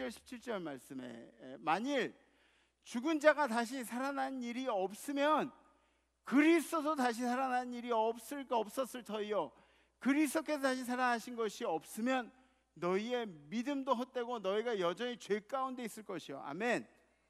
16절 17절 말씀에 만일 죽은 자가 다시 살아난 일이 없으면 그리스도도 다시 살아난 일이 없었을 터이요 그리스도께서 다시 살아나신 것이 없으면 너희의 믿음도 헛되고 너희가 여전히 죄 가운데 있을 것이요. 아멘.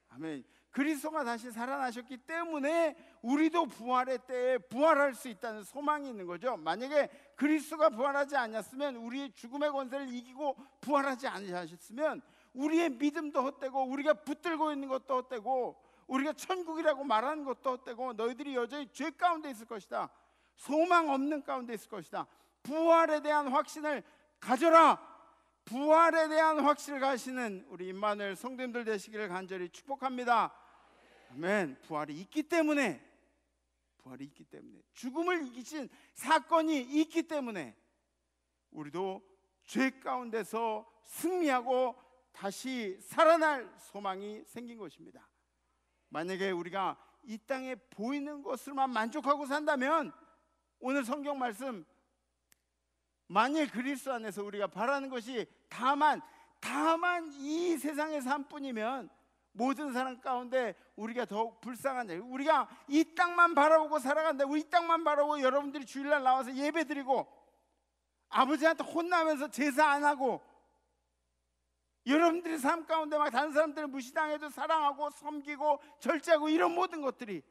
아멘. 그리스도가 다시 살아나셨기 때문에 우리도 부활의 때에 부활할 수 있다는 소망이 있는 거죠. 만약에 그리스도가 부활하지 않았으면, 우리의 죽음의 권세를 이기고 부활하지 않으셨으면 우리의 믿음도 헛되고 우리가 붙들고 있는 것도 헛되고 우리가 천국이라고 말하는 것도 헛되고 너희들이 여전히 죄 가운데 있을 것이다. 소망 없는 가운데 있을 것이다. 부활에 대한 확신을 가져라. 부활에 대한 확신을 가지시는 우리 임마누엘 성도님들 되시기를 간절히 축복합니다. 아멘. 부활이 있기 때문에, 죽음을 이기신 사건이 있기 때문에 우리도 죄 가운데서 승리하고 다시 살아날 소망이 생긴 것입니다. 만약에 우리가 이 땅에 보이는 것으로만 만족하고 산다면, 오늘 성경 말씀, 만일 그리스도 안에서 우리가 바라는 것이 다만 이 세상의 삶뿐이면 모든 사람 가운데 우리가 더욱 불쌍한 자, 우리가 이 땅만 바라보고 살아간다. 우리 이 땅만 바라보고 여러분들이 주일날 나와서 예배드리고 아버지한테 혼나면서 제사 안 하고 여러분들의 삶 가운데 막 다른 사람들을 무시당해도 사랑하고 섬기고 절제하고 이런 모든 것들이,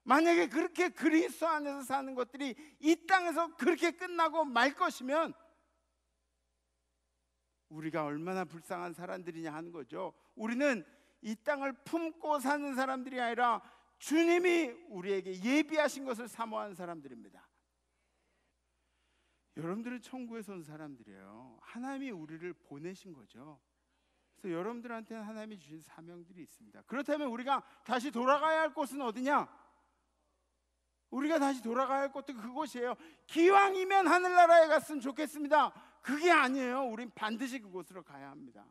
만약에 그렇게 그리스도 안에서 사는 것들이 이 땅에서 그렇게 끝나고 말 것이면 우리가 얼마나 불쌍한 사람들이냐 하는 거죠. 우리는 이 땅을 품고 사는 사람들이 아니라 주님이 우리에게 예비하신 것을 사모하는 사람들입니다. 여러분들은 천국에서 온 사람들이에요. 하나님이 우리를 보내신 거죠. 그래서 여러분들한테는 하나님이 주신 사명들이 있습니다. 그렇다면 우리가 다시 돌아가야 할 곳은 어디냐? 우리가 다시 돌아가야 할 곳도 그곳이에요. 기왕이면 하늘나라에 갔으면 좋겠습니다. 그게 아니에요. 우린 반드시 그곳으로 가야 합니다.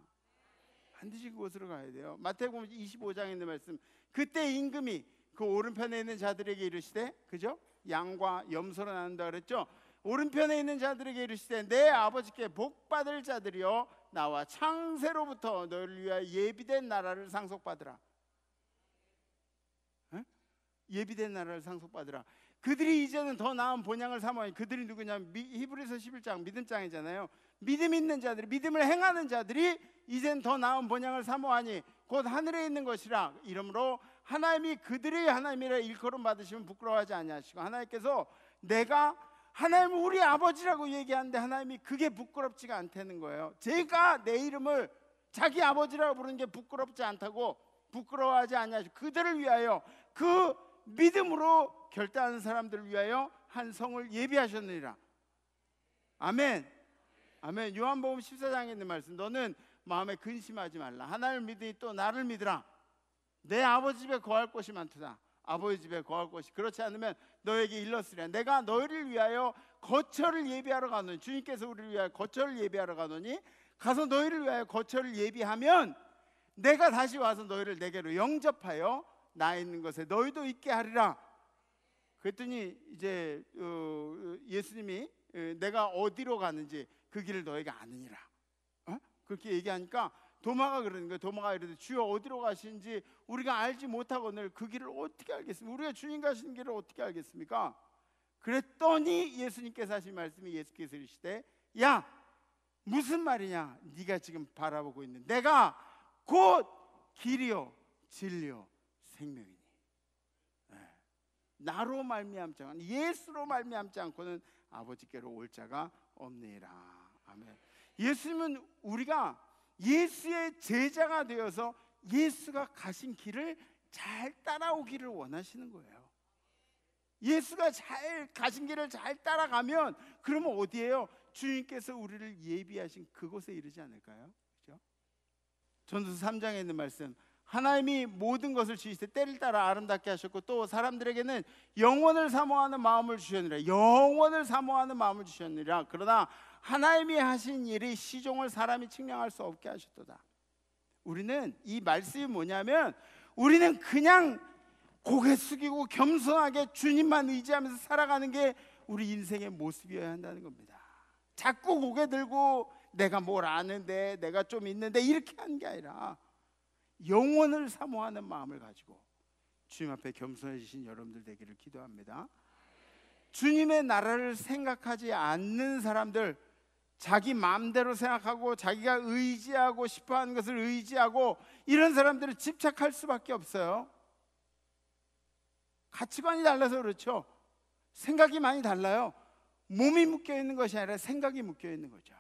반드시 그곳으로 가야 돼요. 마태복음 25장에 있는 말씀, 그때 임금이 그 오른편에 있는 자들에게 이르시되, 그죠? 양과 염소로 나눈다 그랬죠? 오른편에 있는 자들에게 이르시되, 내 아버지께 복받을 자들이여 나와 창세로부터 너희를 위하여 예비된 나라를 상속받으라. 예비된 나라를 상속받으라. 그들이 이제는 더 나은 본향을 사모하니, 그들이 누구냐면 히브리서 11장 믿음장이잖아요. 믿음 있는 자들이, 믿음을 행하는 자들이 이제는 더 나은 본향을 사모하니 곧 하늘에 있는 것이라. 이러므로 하나님이 그들의 하나님이라 일컬음 받으시면 부끄러워하지 아니하시고, 하나님께서 내가 하나님은 우리 아버지라고 얘기하는데 하나님이 그게 부끄럽지가 않다는 거예요. 제가 내 이름을 자기 아버지라고 부르는 게 부끄럽지 않다고, 부끄러워하지 아니하시고 그들을 위하여, 그 믿음으로 결단하는 사람들을 위하여 한 성을 예비하셨느니라. 아멘. 아멘. 요한복음 14장에 있는 말씀, 너는 마음에 근심하지 말라. 하나님을 믿으니 또 나를 믿으라. 내 아버지 집에 거할 곳이 많도다. 아버지 집에 거할 곳이 그렇지 않으면 너에게 일렀으리라. 내가 너희를 위하여 거처를 예비하러 가노니, 주님께서 우리를 위하여 거처를 예비하러 가노니, 가서 너희를 위하여 거처를 예비하면 내가 다시 와서 너희를 내게로 영접하여 나 있는 것에 너희도 있게 하리라. 그랬더니 이제 예수님이 내가 어디로 가는지 그 길을 너희가 아느니라. 그렇게 얘기하니까 도마가 그러는 거예요. 도마가 이르되 주여 어디로 가시는지 우리가 알지 못하거늘 그 길을 어떻게 알겠습니까? 우리가 주님 가시는 길을 어떻게 알겠습니까? 그랬더니 예수님께서 하신 말씀이, 예수께서 이르시되, 야 무슨 말이냐? 네가 지금 바라보고 있는 내가 곧 길이요 진리요 생명이니, 나로 말미암지 않고, 예수로 말미암지 않고는 아버지께로 올 자가 없느니라. 아멘. 예수님은 우리가 예수의 제자가 되어서 예수가 가신 길을 잘 따라오기를 원하시는 거예요. 예수가 잘 가신 길을 잘 따라가면, 그러면 어디예요? 주님께서 우리를 예비하신 그곳에 이르지 않을까요? 그렇죠? 전도서 3장에 있는 말씀, 하나님이 모든 것을 지으실 때 때를 따라 아름답게 하셨고, 또 사람들에게는 영원을 사모하는 마음을 주셨느니라. 영원을 사모하는 마음을 주셨느니라. 그러나 하나님이 하신 일이 시종을 사람이 측량할 수 없게 하셨도다. 우리는 이 말씀이 뭐냐면, 우리는 그냥 고개 숙이고 겸손하게 주님만 의지하면서 살아가는 게 우리 인생의 모습이어야 한다는 겁니다. 자꾸 고개 들고 내가 뭘 아는데, 내가 좀 있는데, 이렇게 하는 게 아니라 영원을 사모하는 마음을 가지고 주님 앞에 겸손해지신 여러분들 되기를 기도합니다. 주님의 나라를 생각하지 않는 사람들, 자기 마음대로 생각하고 자기가 의지하고 싶어하는 것을 의지하고 이런 사람들은 집착할 수밖에 없어요. 가치관이 달라서 그렇죠. 생각이 많이 달라요. 몸이 묶여 있는 것이 아니라 생각이 묶여 있는 거죠.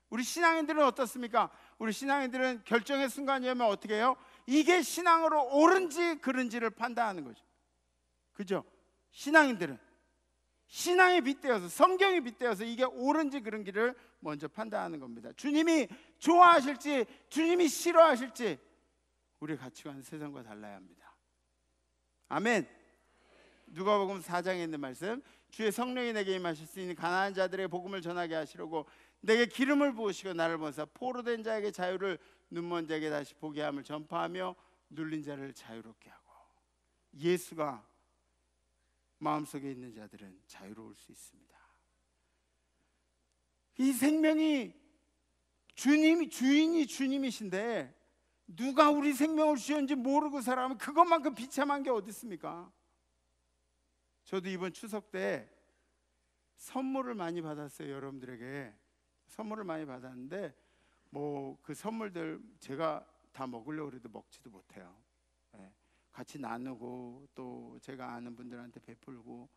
우리 신앙인들은 어떻습니까? 우리 신앙인들은 결정의 순간이 오면 어떻게 해요? 이게 신앙으로 옳은지 그른지를 판단하는 거죠. 그죠? 신앙인들은 신앙에 빗대어서, 성경에 빗대어서 이게 옳은지 그른지를 먼저 판단하는 겁니다. 주님이 좋아하실지 주님이 싫어하실지 우리의 가치관은 세상과 달라야 합니다. 아멘. 누가복음 4장에 있는 말씀, 주의 성령이 내게 임하셨으니 가난한 자들의 복음을 전하게 하시려고 내게 기름을 부으시고 나를 보내사 포로된 자에게 자유를, 눈먼 자에게 다시 보게 함을 전파하며 눌린 자를 자유롭게 하고. 예수가 마음속에 있는 자들은 자유로울 수 있습니다. 이 생명이 주인이 주님이신데 누가 우리 생명을 주셨는지 모르고 살아가면 그것만큼 비참한 게 어디 있습니까? 저도 이번 추석 때 선물을 많이 받았어요. 여러분들에게 선물을 많이 받았는데 뭐 그 선물들 제가 다 먹으려고 해도 먹지도 못해요. 같이 나누고 또 제가 아는 분들한테 베풀고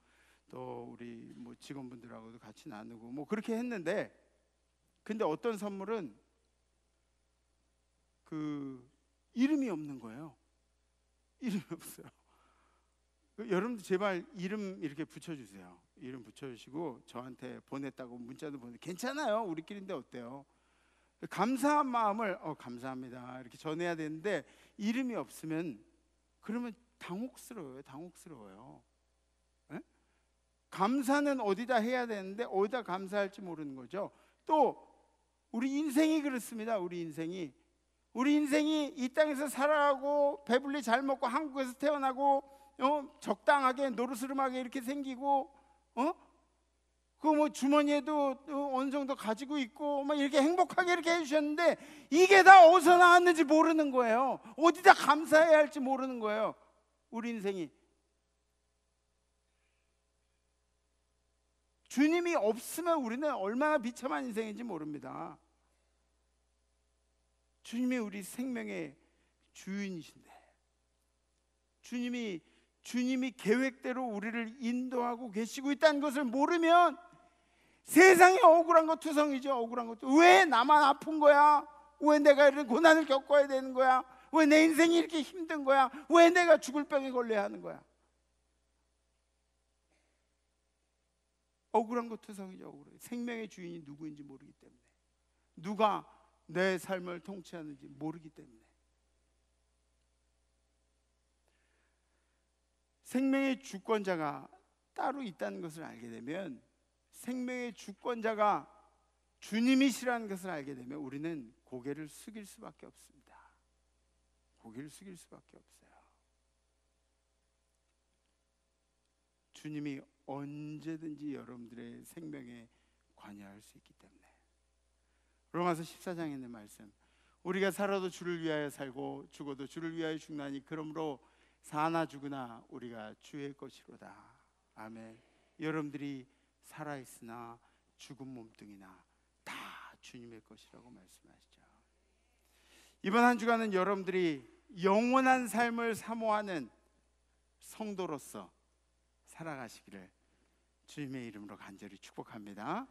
또 우리 뭐 직원분들하고도 같이 나누고 뭐 그렇게 했는데, 근데 어떤 선물은 그 이름이 없는 거예요. 이름이 없어요. 여러분들 제발 이름 이렇게 붙여주세요. 이름 붙여주시고 저한테 보냈다고 문자도 보내. 괜찮아요. 우리끼리인데 어때요? 감사한 마음을 감사합니다 이렇게 전해야 되는데 이름이 없으면 그러면 당혹스러워요. 에? 감사는 어디다 해야 되는데 어디다 감사할지 모르는 거죠. 또 우리 인생이 그렇습니다. 우리 인생이 이 땅에서 살아가고 배불리 잘 먹고 한국에서 태어나고 적당하게 노르스름하게 이렇게 생기고 그 뭐 주머니에도 어느 정도 가지고 있고 막 이렇게 행복하게 이렇게 해주셨는데 이게 다 어디서 나왔는지 모르는 거예요. 어디다 감사해야 할지 모르는 거예요. 우리 인생이 주님이 없으면 우리는 얼마나 비참한 인생인지 모릅니다. 주님이 우리 생명의 주인이신데 주님이 계획대로 우리를 인도하고 계시고 있다는 것을 모르면 세상이 억울한 것 투성이죠. 억울한 것. 왜 나만 아픈 거야? 왜 내가 이런 고난을 겪어야 되는 거야? 왜 내 인생이 이렇게 힘든 거야? 왜 내가 죽을 병에 걸려야 하는 거야? 억울한 것 투성이죠. 억울해. 생명의 주인이 누구인지 모르기 때문에, 누가 내 삶을 통치하는지 모르기 때문에. 생명의 주권자가 따로 있다는 것을 알게 되면, 생명의 주권자가 주님이시라는 것을 알게 되면 우리는 고개를 숙일 수밖에 없습니다. 고개를 숙일 수밖에 없어요. 주님이 언제든지 여러분들의 생명에 관여할 수 있기 때문에. 로마서 14장에 있는 말씀, 우리가 살아도 주를 위하여 살고 죽어도 주를 위하여 죽나니 그러므로 사나 죽으나 우리가 주의 것이로다. 아멘. 여러분들이 살아있으나 죽은 몸뚱이나 다 주님의 것이라고 말씀하시죠. 이번 한 주간은 여러분들이 영원한 삶을 사모하는 성도로서 살아가시기를 주님의 이름으로 간절히 축복합니다.